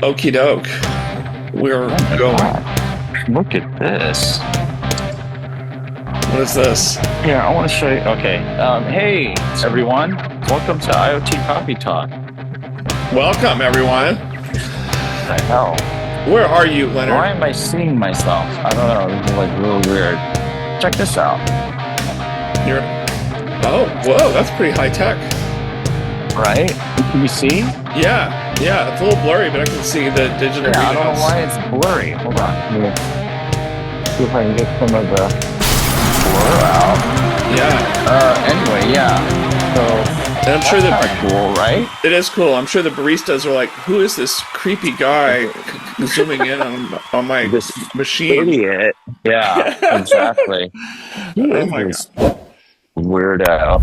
Okie doke. We're going. Look at this. What is this? Here, I want to show you. Okay. Hey, everyone. Welcome to IoT Coffee Talk. Welcome, everyone. What the hell? Where are you, Leonard? Why am I seeing myself? I don't know. This is like really weird. Check this out. Oh, whoa, that's pretty high tech. Right? Can you see? Yeah, it's a little blurry, but I can see the digital readouts. I don't know why it's blurry. Hold on. Let me see if I can get some of the blur out. Yeah. Anyway, yeah. So and I'm sure that's cool, right? It is cool. I'm sure the baristas are like, "Who is this creepy guy zooming in on my this machine?" Idiot. Yeah, exactly. Oh my god. Weirdo.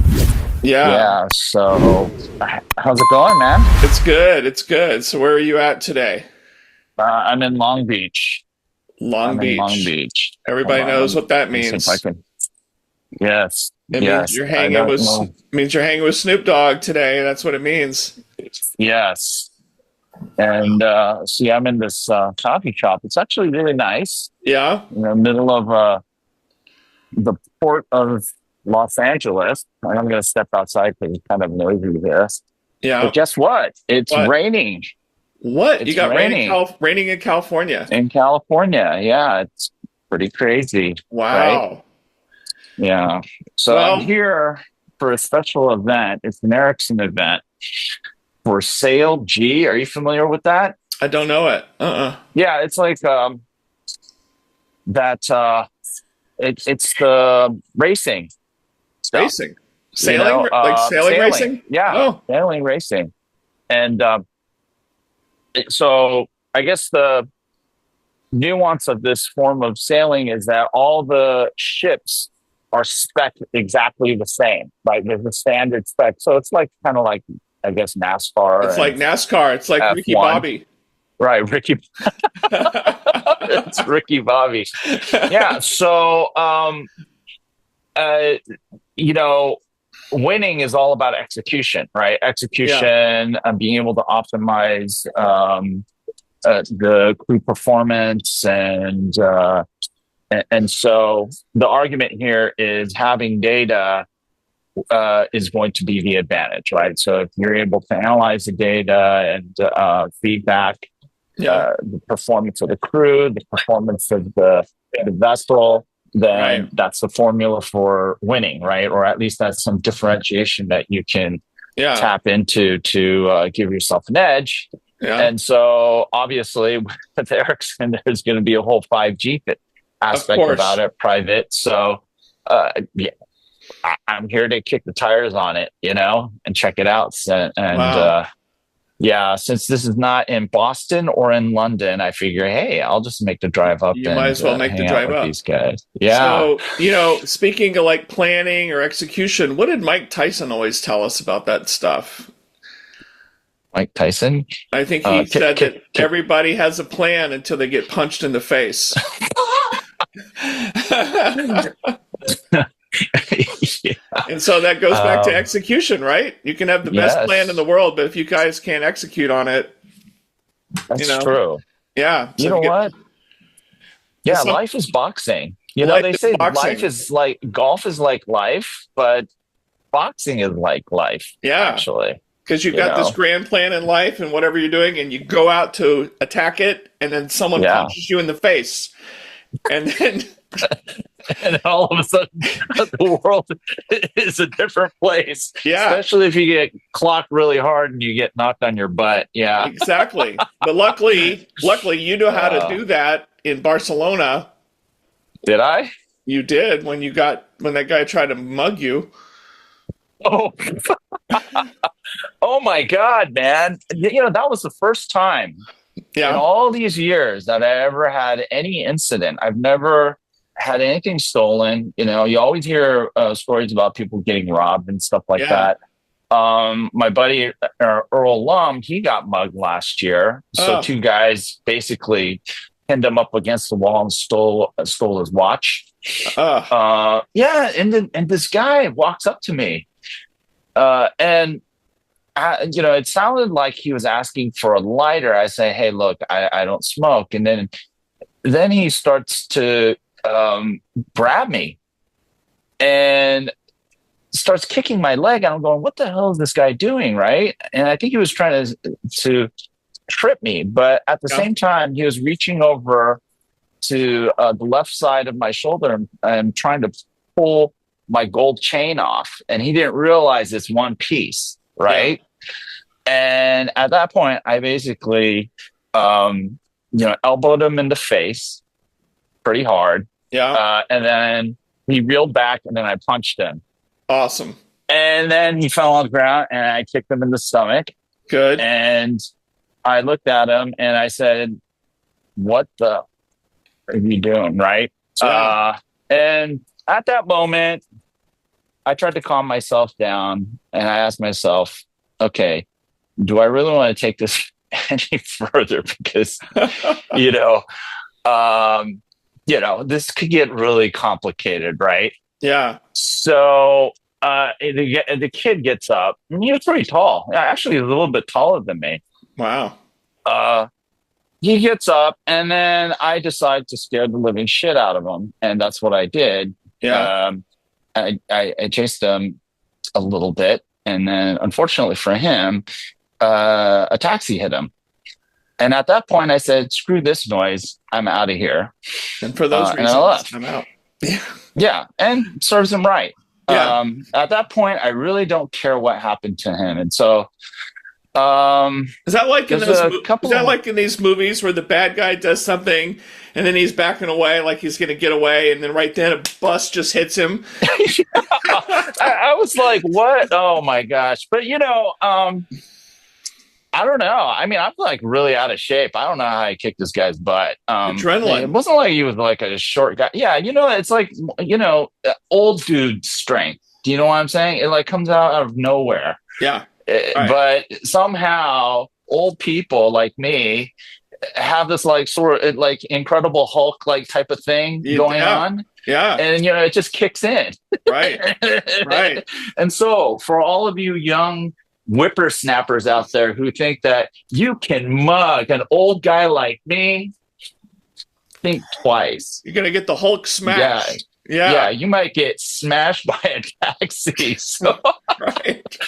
Yeah. So, how's it going, man? It's good. So, where are you at today? I'm in Long Beach. Long Beach. Everybody knows what that means. Yes. It means you're hanging with Snoop Dogg today. That's what it means. Yes. And see, I'm in this coffee shop. It's actually really nice. Yeah. In the middle of the port of Los Angeles. I'm going to step outside because it's kind of noisy here. Yeah. But guess what? It's raining. What? You got raining in California? In California, yeah. It's pretty crazy. Wow. Right? Yeah. So I'm here for a special event. It's an Ericsson event for SailGP. Are you familiar with that? I don't know it. Yeah, it's like that. It's the racing. Stuff. Racing, sailing, sailing racing. Yeah, sailing racing, and so I guess the nuance of this form of sailing is that all the ships are spec'd exactly the same. Right, there's a standard spec, so it's like kind of like I guess NASCAR. It's like NASCAR. It's like F1. Ricky Bobby. Right, Ricky. It's Ricky Bobby. Yeah. So, winning is all about execution, right? Execution and being able to optimize the crew performance, and so the argument here is having data is going to be the advantage, right? So if you're able to analyze the data and feedback. The performance of the crew, the performance of the vessel, then that's the formula for winning, right? Or at least that's some differentiation that you can tap into to give yourself an edge. Yeah. And so obviously with Ericsson, there's going to be a whole 5G aspect about it, private. So I'm here to kick the tires on it, and check it out. Yeah, since this is not in Boston or in London, I figure, hey, I'll just make the drive up. You might as well make the drive up. These guys. Yeah. So, speaking of like planning or execution, what did Mike Tyson always tell us about that stuff? Mike Tyson? I think he said that everybody has a plan until they get punched in the face. And so that goes back to execution, right? You can have the best plan in the world, but if you guys can't execute on it, that's true. Yeah. So you know what? Yeah, life is boxing. They say life is like golf is like life, but boxing is like life. Yeah, actually, because you've got this grand plan in life, and whatever you're doing, and you go out to attack it, and then someone punches you in the face, and then. And all of a sudden, the world is a different place. Yeah. Especially if you get clocked really hard and you get knocked on your butt. Yeah. Exactly. But luckily, you know how to do that in Barcelona. Did I? You did when that guy tried to mug you. Oh. Oh my God, man. That was the first time in all these years that I ever had any incident. I've never had anything stolen. You always hear stories about people getting robbed and stuff like that. My buddy Earl Lum, he got mugged last year. So two guys basically pinned him up against the wall and stole his watch. And this guy walks up to me, and it sounded like he was asking for a lighter. I say, hey, look, I don't smoke. And then he starts to grab me and starts kicking my leg. And I'm going, what the hell is this guy doing? Right. And I think he was trying to trip me. But at the same time, he was reaching over to the left side of my shoulder and trying to pull my gold chain off. And he didn't realize it's one piece. Right. And at that point, I basically, elbowed him in the face pretty hard. Yeah. And then he reeled back, and then I punched him. Awesome. And then he fell on the ground, and I kicked him in the stomach. Good. And I looked at him, and I said, "What the are you doing?" Right? Yeah. And at that moment, I tried to calm myself down, and I asked myself, "Okay, do I really want to take this any further? Because, this could get really complicated, right?" Yeah. So the kid gets up, and he was pretty tall. Actually, a little bit taller than me. Wow. He gets up, and then I decide to scare the living shit out of him, and that's what I did. Yeah. I chased him a little bit, and then, unfortunately for him, a taxi hit him. And at that point, I said, "Screw this noise! I'm out of here." And for those reasons, I left. I'm out. Yeah, and serves him right. Yeah. At that point, I really don't care what happened to him, and so. Is that like in these movies where the bad guy does something and then he's backing away like he's going to get away, and then right then a bus just hits him? I was like, "What? Oh my gosh!" But I don't know. I mean, I'm like really out of shape. I don't know how I kicked this guy's butt. Adrenaline. It wasn't like he was like a short guy. Yeah, it's like old dude strength. Do you know what I'm saying? It like comes out of nowhere. Yeah. Right. But somehow old people like me have this like sort of like Incredible Hulk like type of thing going on. Yeah. And it just kicks in. Right. Right. And so for all of you young whippersnappers out there who think that you can mug an old guy like me, think twice. You're gonna get the Hulk Smash. Yeah, you might get smashed by a taxi. So.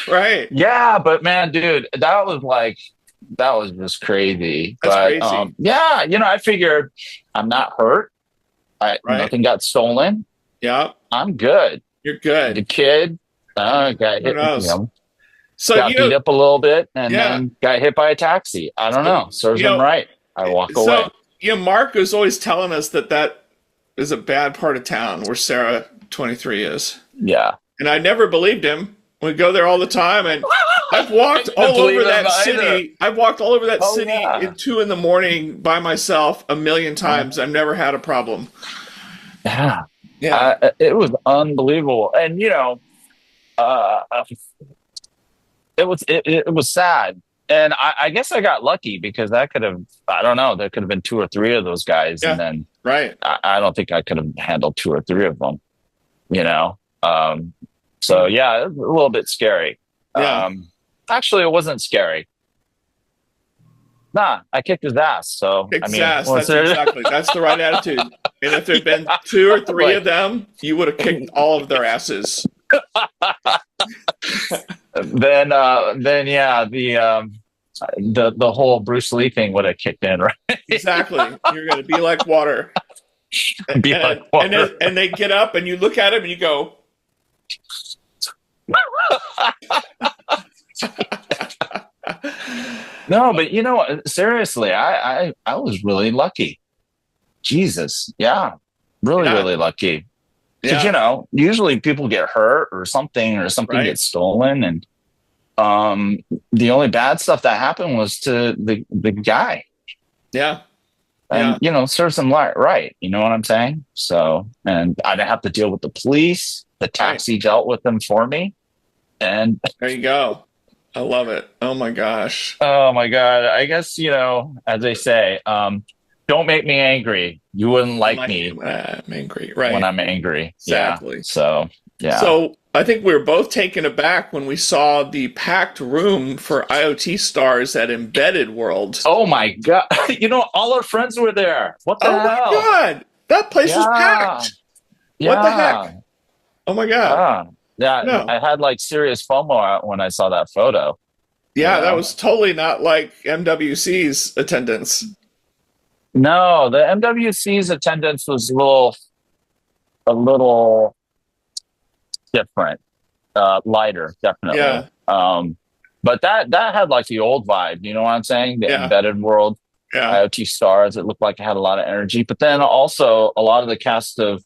Right. Yeah, but man, dude, that was just crazy. That's crazy. Crazy. I figured I'm not hurt. Nothing got stolen. Yeah, I'm good. You're good. The kid got hit. So got beat up a little bit, and then got hit by a taxi. I don't know. Serves him right. I walk away. Mark was always telling us that is a bad part of town where Sarah 23 is. Yeah. And I never believed him. We go there all the time, and I've walked all over that city. I've walked all over that city at 2 a.m. by myself a million times. I've never had a problem. Yeah. It was unbelievable. And it was sad. And I guess I got lucky because I don't know, there could have been 2 or 3 of those guys. Yeah. And then I don't think I could have handled 2 or 3 of them, So yeah, it was a little bit scary. Yeah. Actually, it wasn't scary. Nah, I kicked his ass. So that's the right attitude. And if there'd been 2 or 3 of them, you would have kicked all of their asses. Then yeah, the whole Bruce Lee thing would have kicked in, right? Exactly. You're going to be like water. Like water. And they get up, and you look at him, and you go. No, but seriously, I was really lucky. Jesus, yeah, really lucky. Because usually people get hurt or something gets stolen, and the only bad stuff that happened was to the guy. Yeah. And serves him right. You know what I'm saying? So, and I didn't have to deal with the police. The taxi dealt with them for me. And there you go. I love it. Oh my gosh. Oh my God. I guess, as they say, don't make me angry. You wouldn't like me. I'm angry. Right. When I'm angry. Exactly. Yeah. So, yeah. So I think we were both taken aback when we saw the packed room for IoT stars at Embedded World. Oh my God. All our friends were there. What the Oh my hell? God. That place was Yeah. packed. What the Yeah. heck? Oh my God. Yeah. No. I had like serious FOMO out when I saw that photo. Yeah, that was totally not like MWC's attendance. No, the MWC's attendance was a little different, lighter, definitely. Yeah. But that had like the old vibe, you know what I'm saying? The Yeah. embedded world, Yeah. IoT stars. It looked like it had a lot of energy, but then also a lot of the cast of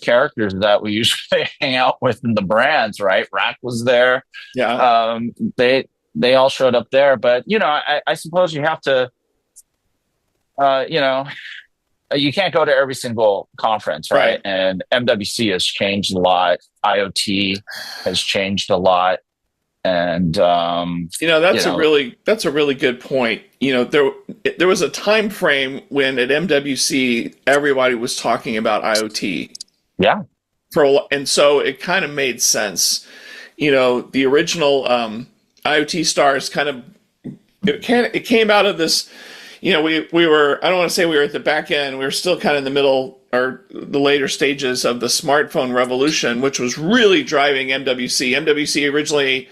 characters that we usually hang out with in the brands, right? Rack was there. Yeah. They all showed up there, but I suppose you have to, you can't go to every single conference, right? And MWC has changed a lot. IoT has changed a lot. And that's a really good point. There was a time frame when at MWC everybody was talking about IoT. Yeah. And so it kind of made sense. The original IoT stars it came out of this. We were, I don't want to say we were at the back end. We were still kind of in the middle or the later stages of the smartphone revolution, which was really driving MWC. MWC originally,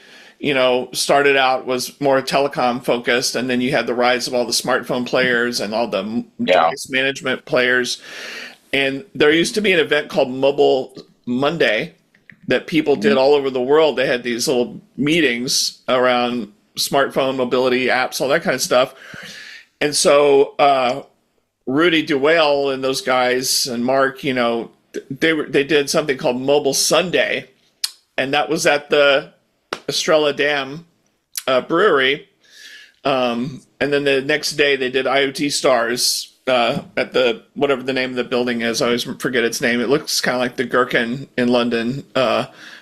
started out was more telecom focused, and then you had the rise of all the smartphone players and all the device management players. And there used to be an event called Mobile Monday that people did all over the world. They had these little meetings around smartphone mobility apps, all that kind of stuff. And so Rudy DeWale and those guys and Mark, they did something called Mobile Sunday, and that was at the Estrella Dam brewery. And then the next day they did IoT Stars at the whatever the name of the building is. I always forget its name. It looks kind of like the Gherkin in London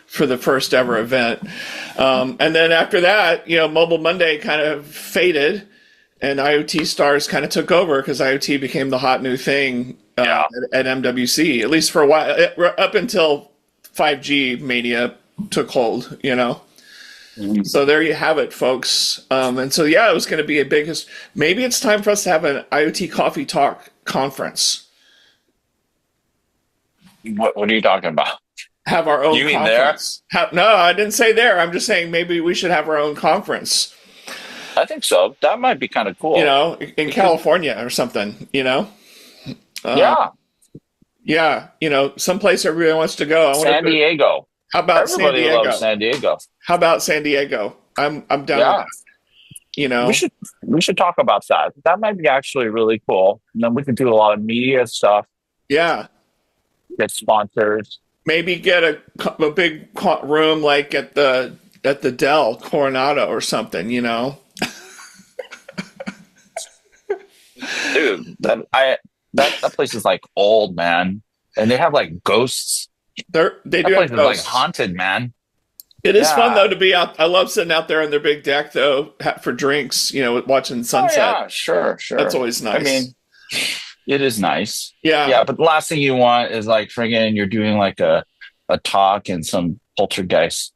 for the first ever event. And then after that, Mobile Monday kind of faded. And IoT Stars kind of took over because IoT became the hot new thing at MWC, at least for a while, up until 5G mania took hold, So there you have it, folks. And so, it was going to be a biggest. Maybe it's time for us to have an IoT Coffee Talk conference. What are you talking about? Have our own you mean conference. No, I didn't say there. I'm just saying maybe we should have our own conference. I think so. That might be kind of cool. In California or something, Yeah. Yeah, someplace everybody wants to go. San Diego. How about Everybody San Diego? loves San Diego. How about San Diego? I'm down with that. We should talk about that. That might be actually really cool. And then we can do a lot of media stuff. Yeah. Get sponsors. Maybe get a big room like at the Dell Coronado or something, Dude, that place is like old, man, and they have like ghosts. They do have ghosts. Like haunted, man. It is fun though to be out. I love sitting out there on their big deck though for drinks, watching sunset. Oh, yeah, sure. That's always nice. I mean, it is nice. Yeah, but the last thing you want is like friggin' you're doing like a talk and some poltergeist.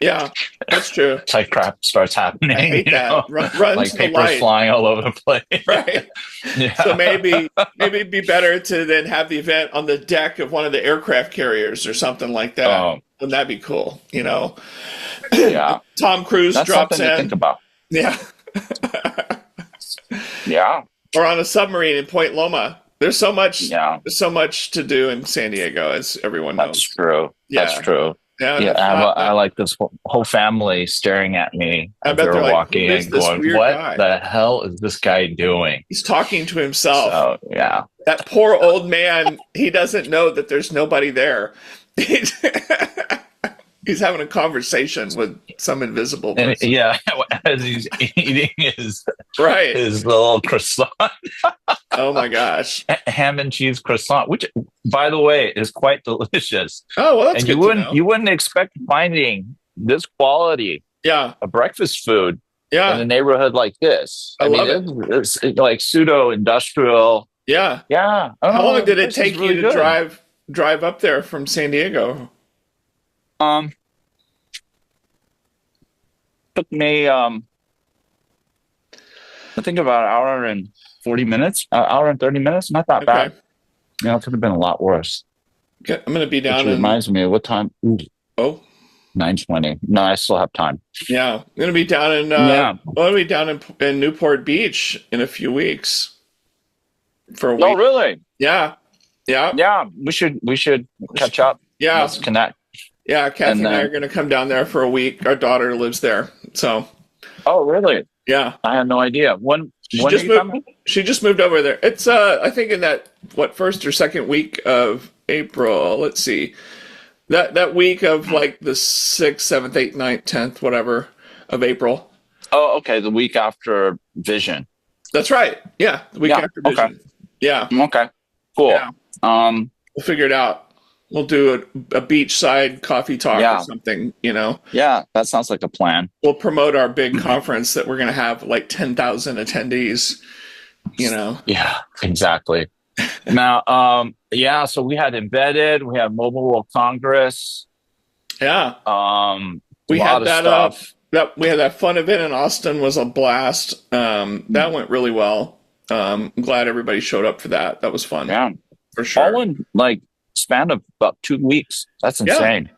Yeah, that's true. Type crap starts happening. I hate that. Run like to papers the light. flying all over the place. Right. Yeah. So maybe it'd be better to then have the event on the deck of one of the aircraft carriers or something like that. Oh. Wouldn't that be cool? Yeah. Tom Cruise That's drops something in. to think about. Yeah. Yeah. Or on a submarine in Point Loma. There's so much. Yeah. So much to do in San Diego, as everyone knows. That's true. Yeah. That's true. Yeah, I like this whole family staring at me as they're they're like, walking and going, "What the hell is this guy doing?" He's talking to himself. So, yeah, that poor old man. He doesn't know that there's nobody there. He's having a conversation with some invisible person. As he's eating his his little croissant. Oh my gosh, ham and cheese croissant, which, by the way, is quite delicious. Oh well, that's good. You wouldn't expect finding this quality, a breakfast food, in a neighborhood like this. I love it. It's like pseudo industrial. Yeah. How long did it take you to drive up there from San Diego? Um, Took me I think about an hour and 40 minutes, hour and 30 minutes. Not that Okay. bad. It could have been a lot worse. Okay, I'm going to be Which down in. reminds me of what time? Ooh, Oh, 9:20. No, I still have time. yeah. I'm going to be down in. Yeah. I'm going to be down in Newport Beach in a few weeks for a No, week. really. Yeah. Yeah. Yeah. We should catch up. Yeah. Let's connect. Yeah. Kathy And and I are then, going to come down there for a week. Our daughter lives there. So, oh, really? yeah. I had no idea. When She are just you moved. coming? She just moved over there. It's I think in that first or second week of April. Let's see. That week of like the 6th, 7th, 8th, 9th, 10th, whatever of April. Oh, okay. The week after Vision. That's right. Yeah, the week Yeah. after Okay. Vision. Yeah, Okay. Cool. yeah. We'll figure it out. We'll do a beachside coffee talk or Yeah. something. Yeah. That sounds like a plan. We'll promote our big conference that we're going to have like 10,000 attendees. Yeah. Exactly. Now, yeah. So we had embedded. We had Mobile World Congress. Yeah, A we lot had of that. stuff. We had that fun event in Austin. Was a blast. That went really well. I'm glad everybody showed up for that. That was fun. Yeah. For sure. All in like span of about 2 weeks. That's Yeah. insane.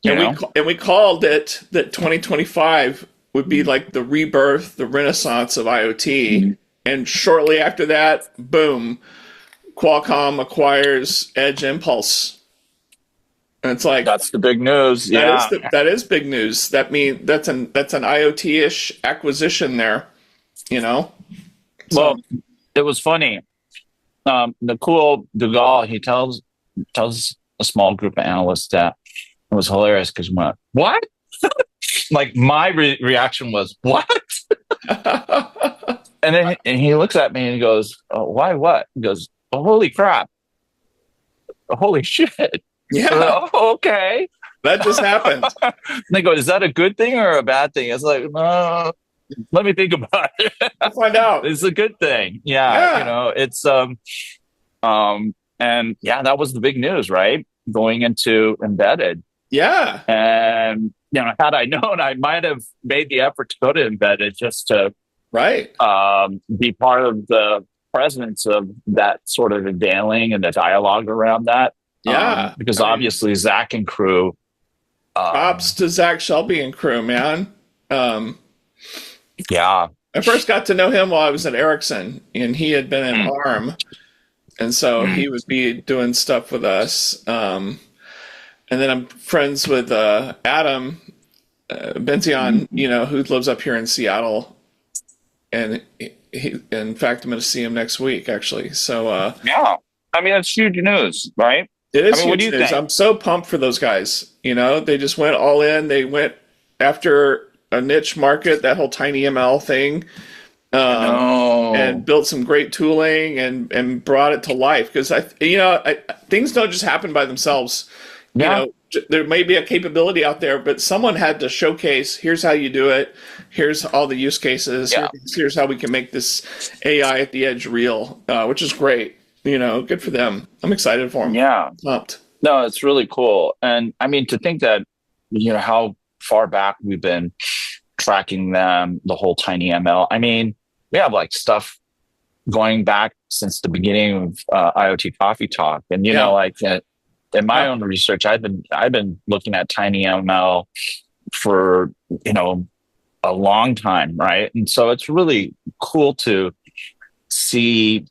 You know? We called it that 2025 would be like the rebirth, the renaissance of IoT. And shortly after that, boom, Qualcomm acquires Edge Impulse. And it's like That's the big news. Yeah. that is big news. That means that's an IoT-ish acquisition there, you know? Well, it was funny. Nakul Dugal, he tells a small group of analysts that it was hilarious because we went, what? Like my reaction was, what? And then he looks at me and he goes, oh, why what? He goes, oh, holy crap. Holy shit. Yeah, Oh, okay. that just happened. And they go, is that a good thing or a bad thing? It's like, let me think about it. We'll find out. It's a good thing. Yeah. It's and yeah, that was the big news, right? Going into embedded. Yeah. And had I known, I might have made the effort to go to embedded just to Right. be part of the presence of that sort of unveiling and the dialogue around that. Yeah. Because obviously Zach and crew. Props to Zach Shelby and crew, man. Yeah. I first got to know him while I was at Ericsson, and he had been in ARM, and so he would be doing stuff with us. And then I'm friends with Adam Benzion, who lives up here in Seattle, and in fact, I'm going to see him next week, actually. So Yeah. I mean, that's huge news, right? it is what do huge you news. think? I'm so pumped for those guys. They just went all in. They went after a niche market, that whole tiny ML thing. And built some great tooling and brought it to life because things don't just happen by themselves. Yeah. There may be a capability out there, but someone had to showcase. Here's how you do it. Here's all the use cases. Yeah. Here's how we can make this AI at the edge real, which is great. Good for them. I'm excited for them. Yeah. Pumped. No, it's really cool. And I mean, to think that, how far back we've been tracking them, the whole tiny ML. I mean, we have like stuff going back since the beginning of IoT Coffee Talk. And, in my own research, I've been looking at tiny ML for, a long time. Right. And so it's really cool to see,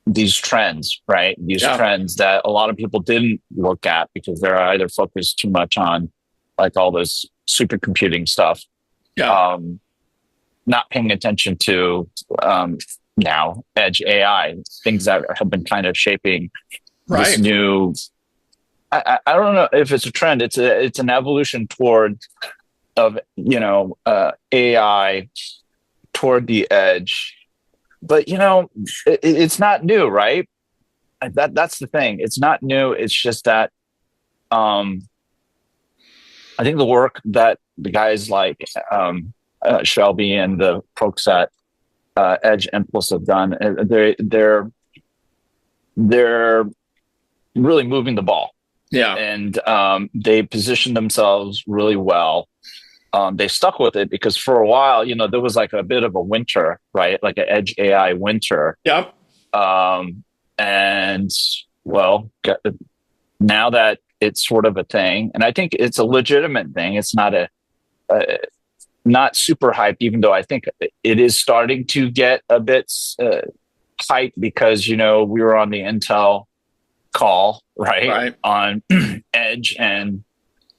these trends, right? These trends that a lot of people didn't look at because they're either focused too much on like all this supercomputing stuff. Yeah. Not paying attention to now edge AI, things that have been kind of shaping this new. I don't know if it's a trend. It's an evolution toward AI toward the edge. But it's not new, right? That's the thing. It's not new. It's just that I think the work that the guys like Shelby and the folks at Edge Impulse have done, they're really moving the ball. Yeah. and they positioned themselves really well. They stuck with it because for a while, there was like a bit of a winter, right? Like an edge AI winter. Yep. And well, now that it's sort of a thing, and I think it's a legitimate thing. It's not not super hyped, even though I think it is starting to get a bit hyped because, we were on the Intel call, right? Right. On Edge, and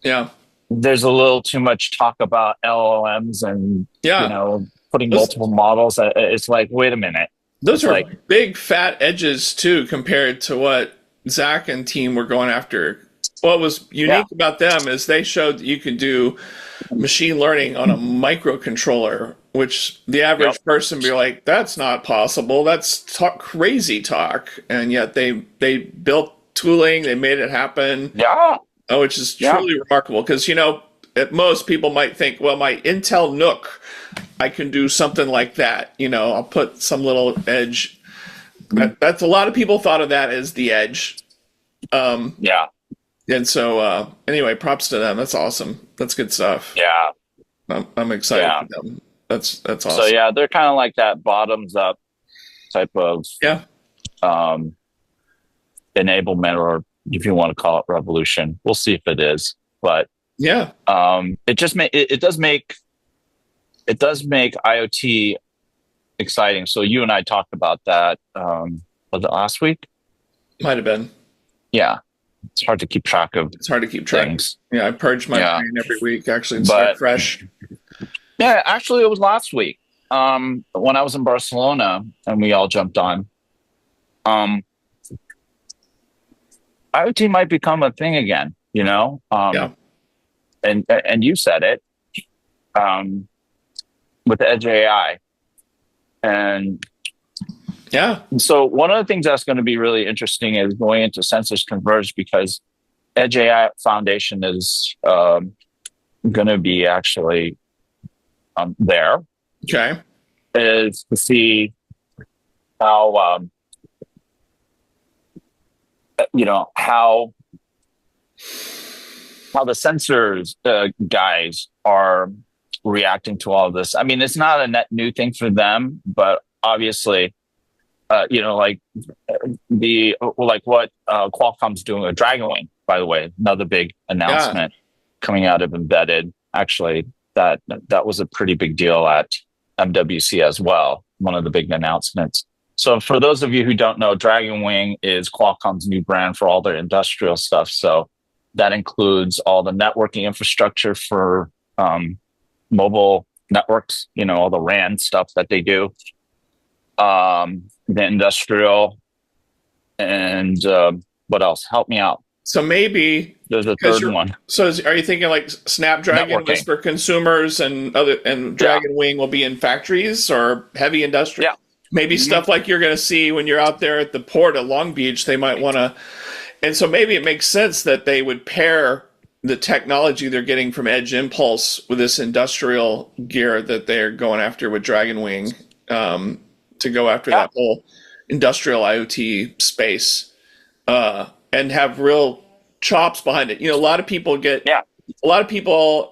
Yeah. there's a little too much talk about LLMs and, Yeah. putting Those, multiple models. It's like, wait a minute. those It's are like, big fat edges too, compared to what Zach and team were going after. What was yeah, unique about them is they showed that you could do machine learning on a microcontroller, which the yep, average person be like, "That's not possible. That's crazy talk." And yet they built tooling, they made it happen, yeah, which is yeah, truly remarkable. Because at most people might think, "Well, my Intel NUC, I can do something like that." I'll put some little edge. That's a lot of people thought of that as the edge. yeah, And so, anyway, props to them. That's awesome. That's good stuff. yeah, I'm excited yeah. for them. That's So awesome. yeah, they're kind of like that bottoms up type of Yeah, um, enablement, or if you want to call it revolution. We'll see if it is, but yeah. it just it does make IoT exciting. So you and I talked about that. Was it last week? Might have been. Yeah, it's hard to keep track of It's hard to keep track. things. Yeah, I purge my Yeah, brain every week actually and start but fresh. yeah, actually, it was last week. When I was in Barcelona and we all jumped on. Um, IoT might become a thing again. Yeah, And you said it, um, with Edge AI. And yeah, so one of the things that's going to be really interesting is going into sensors converged, because Edge AI Foundation is going to be actually there, okay, is to see how, how the sensors guys are reacting to all of this. I mean, it's not a net new thing for them, but obviously, like what Qualcomm's doing with Dragonwing, by the way, another big yeah. announcement coming out of embedded. Actually, that was a pretty big deal at MWC as well. One of the big announcements. So for those of you who don't know, Dragonwing is Qualcomm's new brand for all their industrial stuff. So that includes all the networking infrastructure for mobile networks, all the RAN stuff that they do, the industrial, and what else? Help me out. So maybe There's a because third one. are you thinking like Snapdragon was Networking. for consumers and Yeah. Dragon Wing will be in factories or heavy industry? Yeah. Maybe Mm-hmm. stuff like you're going to see when you're out there at the port at Long Beach, they might want to. And so maybe it makes sense that they would pair the technology they're getting from Edge Impulse with this industrial gear that they're going after with Dragon Wing, to go after Yeah. that whole industrial IoT space, and have real chops behind it. A lot of people Yeah.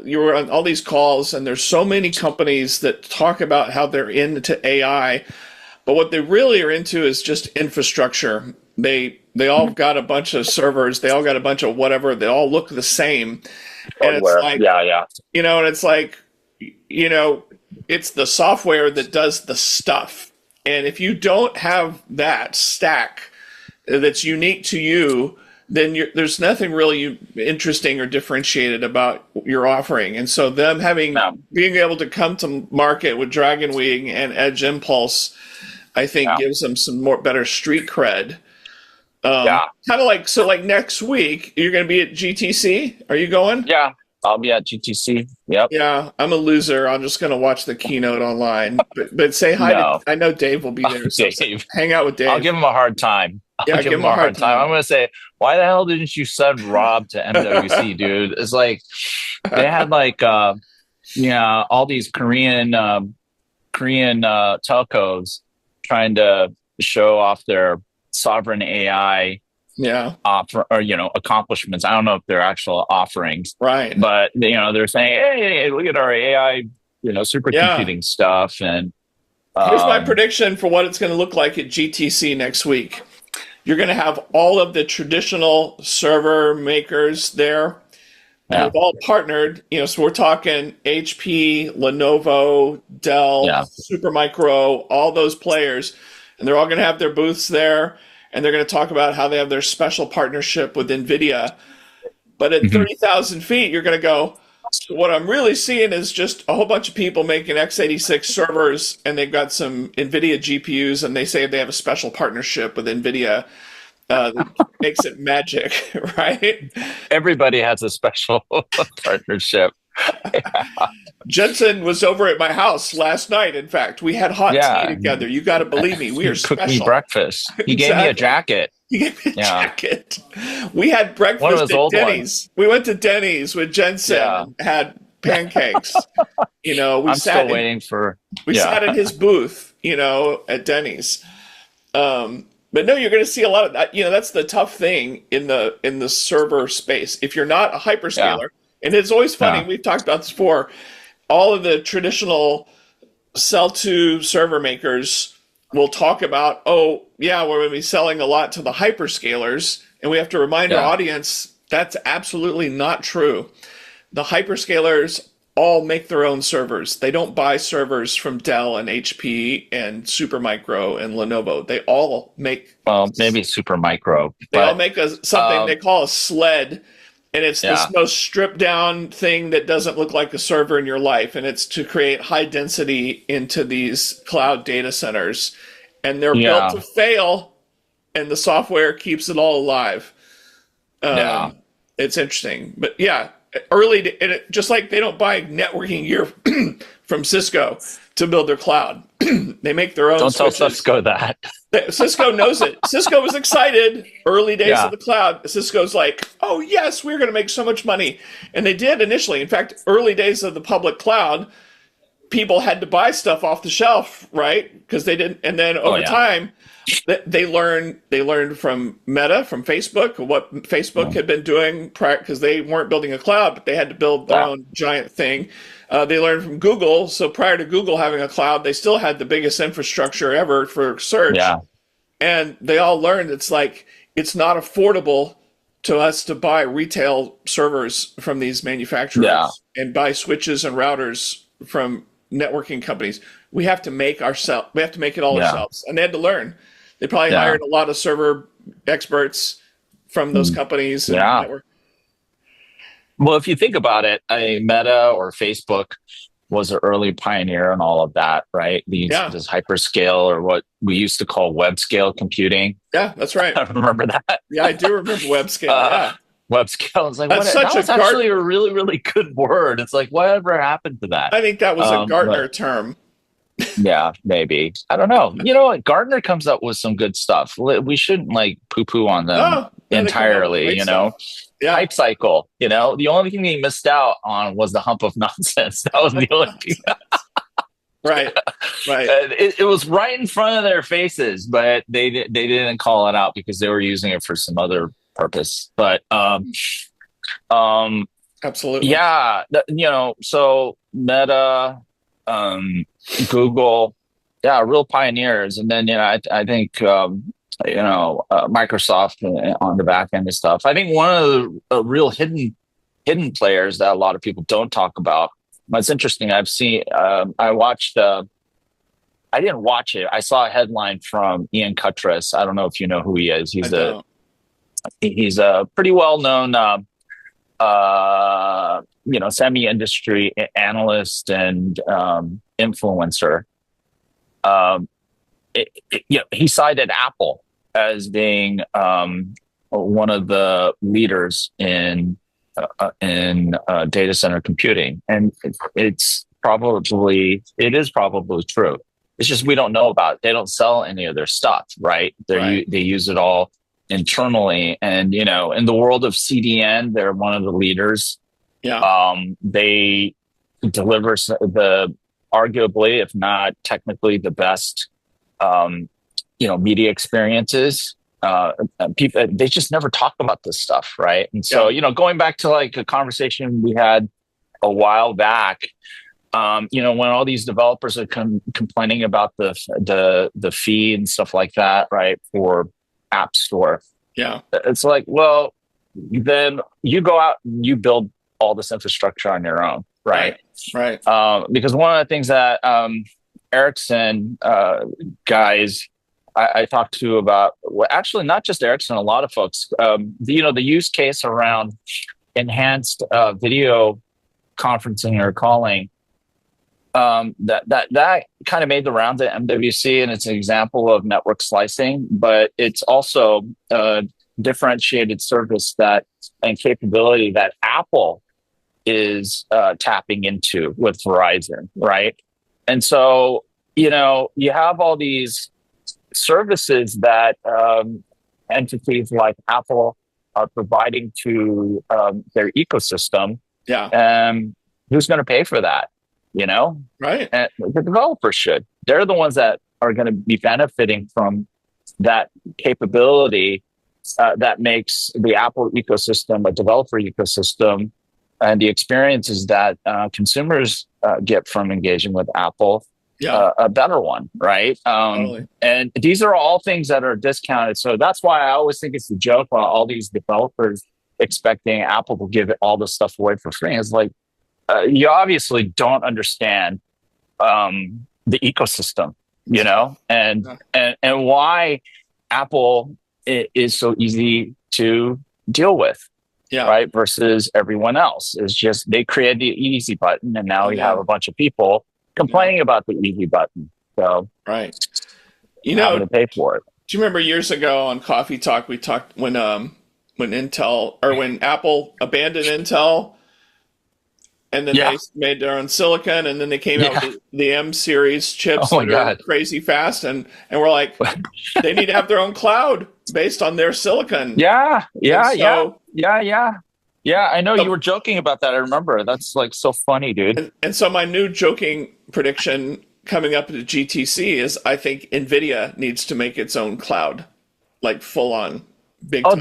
you were on all these calls, and there's so many companies that talk about how they're into AI, but what they really are into is just infrastructure. They all got a bunch of servers, they all got a bunch of whatever, they all look the same. And it's Hardware. like, Yeah. and it's like, it's the software that does the stuff. And if you don't have that stack that's unique to you, then there's nothing really interesting or differentiated about your offering. And so them Yeah. being able to come to market with Dragon Wing and Edge Impulse, I think Yeah. gives them some better street cred. Yeah. Kind of like next week, you're going to be at GTC. Are you going? Yeah. I'll be at GTC. Yep. Yeah, I'm a loser. I'm just going to watch the keynote online. But say hi No. I know Dave will be there. So Dave. hang out with Dave. I'll give him a hard time. Yeah, I'll give him a hard time. I'm going to say, why the hell didn't you send Rob to MWC, dude? It's like they had like all these Korean telcos trying to show off their sovereign AI Yeah. offer or accomplishments. I don't know if they're actual offerings, Right. but they're saying, hey, look at our AI, Yeah. supercomputing stuff, and Here's my um, prediction for what it's going to look like at GTC next week. You're going to have all of the traditional server makers there, and yeah, they've all partnered. So we're talking HP, Lenovo, Dell, yeah, Supermicro, all those players, and they're all going to have their booths there, and they're going to talk about how they have their special partnership with NVIDIA. But at hmm 30,000 feet, you're going to go, so what I'm really seeing is just a whole bunch of people making x86 servers, and they've got some NVIDIA GPUs, and they say they have a special partnership with NVIDIA that makes it magic, right? everybody has a special partnership. Jensen was over at my house last night. In fact, we had hot tea Yeah, together. You got to believe me, we are he cooked me special. breakfast. He gave me a Exactly. jacket. He gave me a Yeah, jacket. We had one of breakfast those at old ones. Denny's. We went to Denny's with Jensen Yeah, and had pancakes. We I'm still sat in waiting for. we Yeah, sat in his booth, at Denny's. But no, you're going to see a lot of that. That's the tough thing in the server space. If you're not a yeah, hyperscaler, and it's always funny, yeah, we've talked about this before, all of the traditional sell to server makers will talk about, oh, yeah, we're going to be selling a lot to the hyperscalers. And we have to remind our yeah, audience that's absolutely not true. The hyperscalers all make their own servers. They don't buy servers from Dell and HP and Supermicro and Lenovo. well, maybe super micro, they all but make something they um, call a sled, and it's this yeah, most stripped down thing that doesn't look like a server in your life, and it's to create high density into these cloud data centers, and they're built yeah, to fail, and the software keeps it all alive. yeah, It's interesting, but yeah, and just like they don't buy networking gear from Cisco to build their cloud, they make their own don't tell switches. Cisco that. Cisco knows it. Cisco was excited early days of Yeah, the cloud. Cisco's like, oh, yes, we're going to make so much money. And they did initially. In fact, early days of the public cloud, people had to buy stuff off the shelf, right? Because they didn't. And then oh over yeah, time, they learned from Meta, from Facebook, what Facebook yeah, had been doing prior, because they weren't building a cloud, but they had to build their yeah, own giant thing. They learned from Google. So prior to Google having a cloud, they still had the biggest infrastructure ever for search, yeah, and they all learned it's not affordable to us to buy retail servers from these yeah, manufacturers and buy switches and routers from networking companies. We have to make it all yeah, ourselves, and they had to learn. They probably yeah, hired a lot of server experts from those mm, companies and yeah. network. Well, if you think about it, Meta or Facebook was an early pioneer in all of that, right? These Yeah, this hyperscale, or what we used to call web scale computing. yeah, that's right. I remember that. Yeah, I do remember webscale. uh, Yeah, Web scale is like that's what? such That a was Gart. actually a really, really good word. It's like whatever happened to that? I think that was a But Gartner term. yeah, maybe. I don't know. You know what? Gartner comes up with some good stuff. We shouldn't like poo poo on them No, no, they come up with entirely, great stuff. Yeah, Hype cycle, the only thing they missed out on was the hump of nonsense. That was the only thing. right, right. It was right in front of their faces, but they didn't call it out because they were using it for some other purpose. But um, Absolutely. yeah, so Meta, um, Google, yeah, real pioneers. And then, I think, Microsoft on the back end of stuff. I think one of the real hidden players that a lot of people don't talk about. It's interesting. I watched, I didn't watch it. I saw a headline from Ian Cuttress. I don't know if you know who he is. I don't. He's a pretty well known, semi-industry analyst and influencer. Um, he cited Apple as being one of the leaders in data center computing, and it is probably true. It's just we don't know about it. They don't sell any of their stuff, right? Right. They use it all internally, and in the world of CDN, they're one of the leaders. Yeah. They deliver the arguably, if not technically, the best media experiences people, they just never talk about this stuff, right? And so, Yeah. going back to like a conversation we had a while back, when all these developers are complaining about the fee and stuff like that, right, for App Store, Yeah. it's like, well, then you go out and you build all this infrastructure on your own, right? Right. Because one of the things that Ericsson guys I talked to about, well, actually not just Ericsson, a lot of folks, the use case around enhanced video conferencing or calling, that kind of made the rounds at MWC, and it's an example of network slicing, but it's also a differentiated service and capability that Apple is tapping into with Verizon, right? And so, you have all these services that entities like Apple are providing to their ecosystem. Yeah. Who's going to pay for that? Right. And the developers should. They're the ones that are going to be benefiting from that capability that makes the Apple ecosystem a developer ecosystem, and the experiences that consumers get from engaging with Apple. Yeah. A better one, right? Totally. And these are all things that are discounted. So that's why I always think it's a joke while all these developers expecting Apple to give all this stuff away for free. It's like, you obviously don't understand the ecosystem, and why Apple is so easy to deal with. Yeah. Right. Versus everyone else. It's just they created the easy button, and now you have a bunch of people complaining about the easy button. So right. having to pay for it. Do you remember years ago on Coffee Talk we talked when Intel, or when Apple abandoned Intel, and then they made their own silicon, and then they came out with the M series chips that are crazy fast, and we're like, they need to have their own cloud based on their silicon. Yeah. I know you were joking about that. I remember. That's like so funny, dude. And so my new joking prediction coming up at GTC is I think NVIDIA needs to make its own cloud, like full on big. Oh,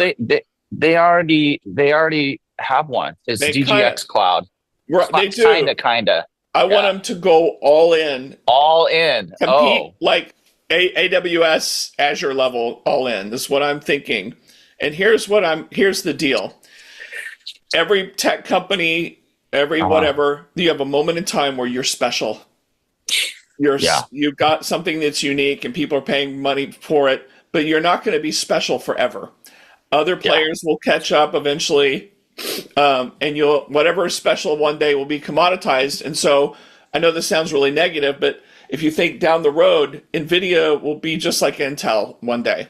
they already have one. It's DGX Cloud. Right, they do. Kinda. I want them to go all in. All in. Compete like AWS, Azure level, all in. This is what I'm thinking. And here's the deal. Every tech company, whatever, you have a moment in time where you're special. You've got something that's unique and people are paying money for it, but you're not going to be special forever. Other players will catch up eventually, and whatever is special one day will be commoditized. And so I know this sounds really negative, but if you think down the road, NVIDIA will be just like Intel one day.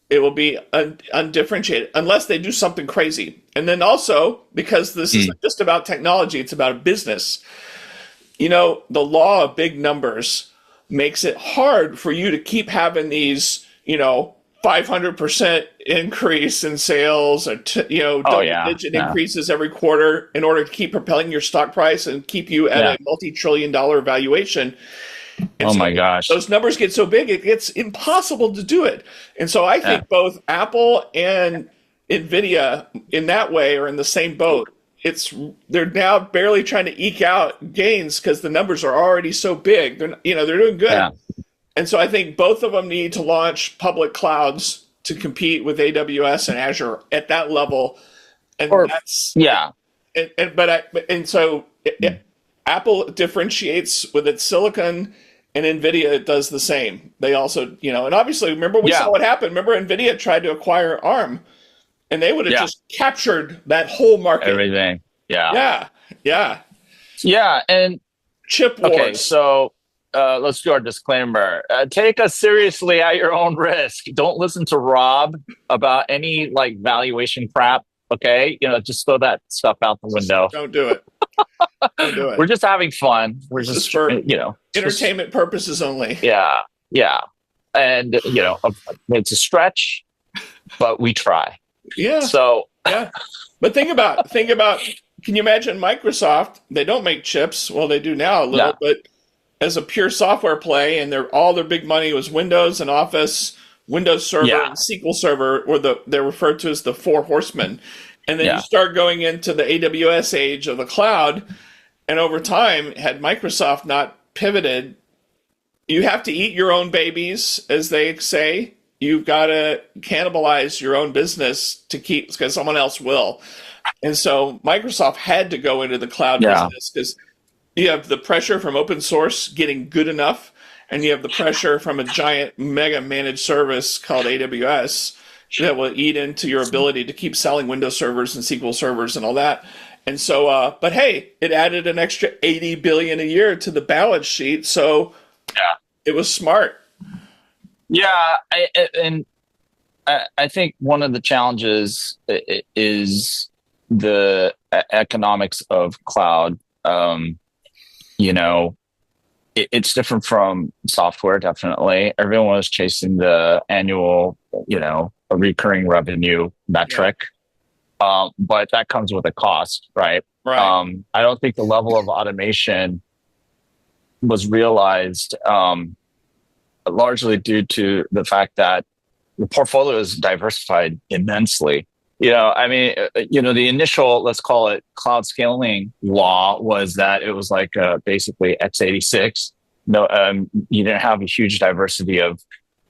It will be undifferentiated unless they do something crazy. And then also, because this isn't just about technology, it's about a business. The law of big numbers makes it hard for you to keep having these, 500% increase in sales, or double-digit increases every quarter in order to keep propelling your stock price and keep you at a multi-trillion-dollar valuation. And my gosh. Those numbers get so big, it gets impossible to do it. And so I think both Apple and NVIDIA in that way are in the same boat. They're now barely trying to eke out gains because the numbers are already so big. They're doing good. Yeah. And so I think both of them need to launch public clouds to compete with AWS and Azure at that level. And Apple differentiates with its silicon, and NVIDIA does the same. They also, and obviously, remember we saw what happened. Remember NVIDIA tried to acquire ARM, and they would have just captured that whole market. Everything. Yeah. And chip wars. Okay, so let's do our disclaimer. Take us seriously at your own risk. Don't listen to Rob about any valuation crap. Okay, just throw that stuff out the window. Don't do it. Don't do it. We're just having fun. We're just for entertainment purposes only. Yeah, and it's a stretch, but we try. Yeah. So but think about. Can you imagine Microsoft? They don't make chips. Well, they do now a little, but as a pure software play, and all their big money was Windows and Office, Windows Server Yeah. and SQL Server, or they're referred to as the four horsemen. And then you Yeah. start going into the AWS age of the cloud, and over time, had Microsoft not pivoted, you have to eat your own babies, as they say. You've got to cannibalize your own business to keep, because someone else will. And so Microsoft had to go into the cloud Yeah. business because you have the pressure from open source getting good enough, and you have the pressure from a giant mega managed service called AWS that will eat into your ability to keep selling Windows servers and SQL servers and all that. And so, but hey, it added an extra 80 billion a year to the balance sheet, so Yeah. it was smart. Yeah. I think one of the challenges is the economics of cloud. You know, it's different from software, definitely. Everyone was chasing the annual, a recurring revenue Yeah, metric. But that comes with a cost, right? right. I don't think the level of automation was realized largely due to the fact that the portfolio is diversified immensely. I mean, the initial, let's call it cloud scaling law was that it was like basically x86. No, you didn't have a huge diversity of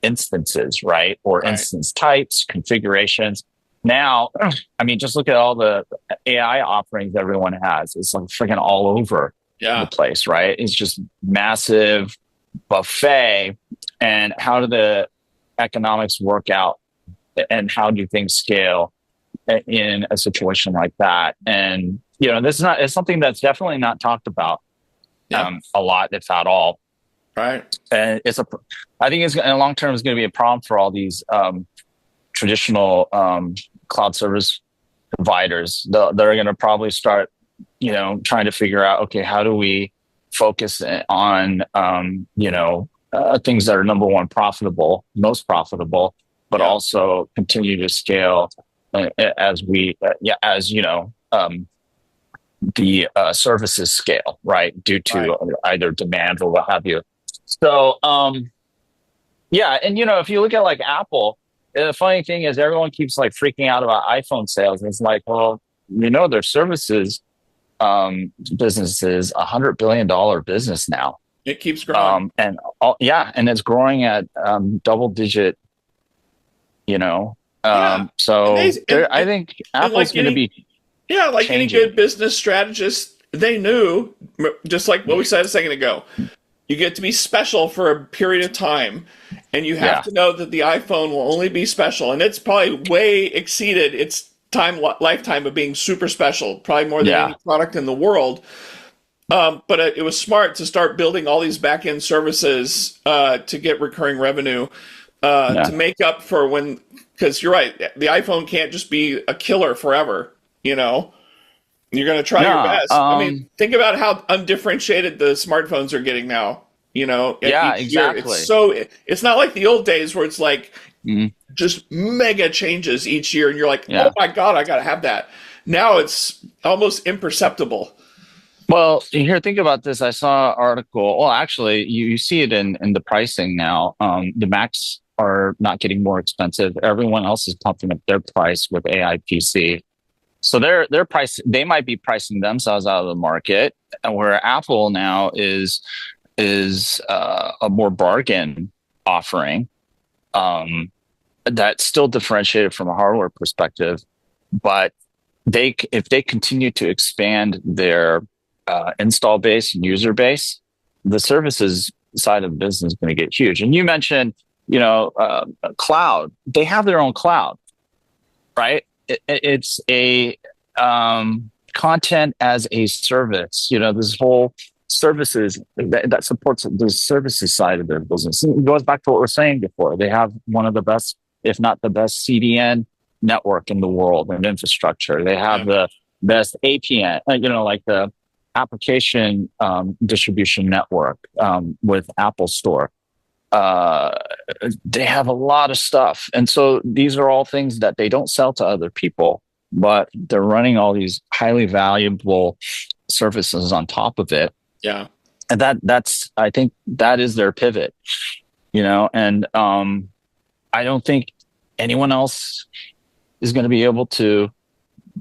instances, right? Or Right. instance types, configurations. Now, I mean, just look at all the AI offerings everyone has. It's like freaking all over the Yeah. place, right? It's just massive buffet. And how do the economics work out, and how do things scale in a situation like that? And this is not it's something that's definitely not talked about Yeah. a lot, if at all. Right. And I think it's in the long term is going to be a problem for all these traditional cloud service providers. They're going to probably start trying to figure out, okay, how do we focus on things that are number one profitable, most profitable, but Yeah. also continue to scale as the services scale, right, due Right. to either demand or what have you. So yeah, and if you look at like Apple, the funny thing is everyone keeps like freaking out about iPhone sales, and it's like, well, their services business is $100 billion business now. It keeps growing. And it's growing at double digit, Yeah. And so they I think and Apple's like going to any be yeah, like any changing. good business strategist, they knew, just like what we said a second ago, you get to be special for a period of time, and you have Yeah. to know that the iPhone will only be special, and it's probably way exceeded its lifetime of being super special, probably more than any Yeah. product in the world. But it was smart to start building all these back end services to get recurring revenue to Yeah. make up for when, because you're right, the iPhone can't just be a killer forever. You know, you're going to try your No. best. I mean, think about how undifferentiated the smartphones are getting now. Yeah, Each year, exactly. it's not like the old days where it's like Mhm. just mega changes each year, and you're like, oh Yeah. my god, I got to have that. Now it's almost imperceptible. Well, here, think about this. I saw an article. Well, actually, you see it in the pricing now. The Macs are not getting more expensive. Everyone else is pumping up their price with AI PC. So their price, they might be pricing themselves out of the market, and where Apple now is a more bargain offering, that's still differentiated from a hardware perspective. But if they continue to expand their install base and user base, the services side of the business is going to get huge. And you mentioned, cloud. They have their own cloud, right? It's a content as a service. This whole services that supports the services side of their business. It goes back to what we were saying before. They have one of the best, if not the best, CDN network in the world and infrastructure. They have Yeah. the best APN, like the application distribution network with Apple Store. They have a lot of stuff. And so these are all things that they don't sell to other people, but they're running all these highly valuable services on top of it. Yeah. And I think that is their pivot, and I don't think anyone else is going to be able to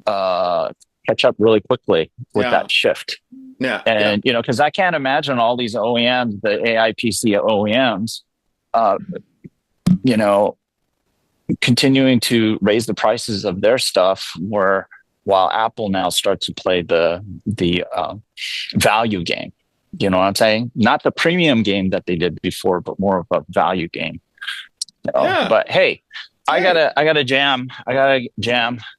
catch up really quickly with that shift. Yeah. And, because I can't imagine all these OEMs, the AI PC OEMs, continuing to raise the prices of their stuff while Apple now starts to play the value game. You know what I'm saying? Not the premium game that they did before, but more of a value game. Yeah. But hey, I gotta jam.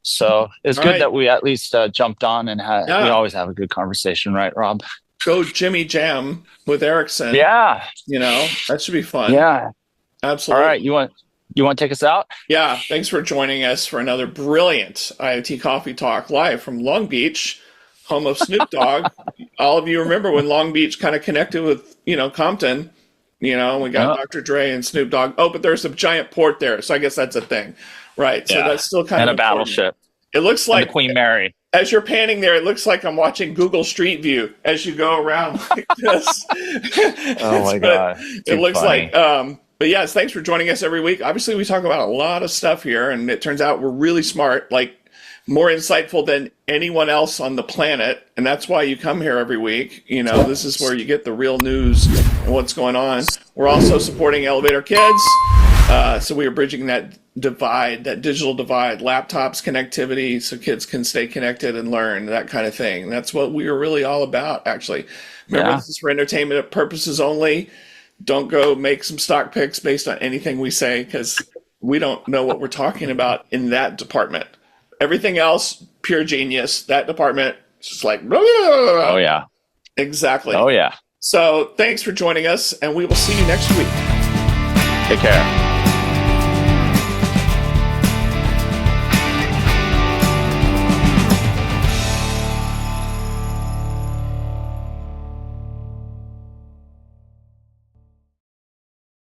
So it's good that we at least jumped on and we always have a good conversation, right, Rob? Go Jimmy Jam with Ericsson. Yeah. That should be fun. Yeah. Absolutely. All right. You want to take us out? Yeah. Thanks for joining us for another brilliant IoT Coffee Talk live from Long Beach, home of Snoop Dogg. All of you remember when Long Beach kind of connected with, Compton. We got Dr. Dre and Snoop Dogg. Oh, but there's a giant port there, so I guess that's a thing, right? So that's still kind of a battleship. It looks like the Queen Mary. As you're panning there, it looks like I'm watching Google Street View as you go around like this. Oh my God! It looks funny. But yes, thanks for joining us every week. Obviously, we talk about a lot of stuff here, and it turns out we're really smart, like more insightful than anyone else on the planet, and that's why you come here every week. This is where you get the real news and what's going on. We're also supporting Elevator Kids, so we are bridging that divide, that digital divide, laptops, connectivity, so kids can stay connected and learn, that kind of thing. That's what we are really all about, actually. Remember, this is for entertainment purposes only. Don't go make some stock picks based on anything we say, because we don't know what we're talking about in that department. Everything else, pure genius. That department, just like, blah, blah, blah, blah. Oh yeah, exactly. Oh yeah. So thanks for joining us, and we will see you next week. Take care.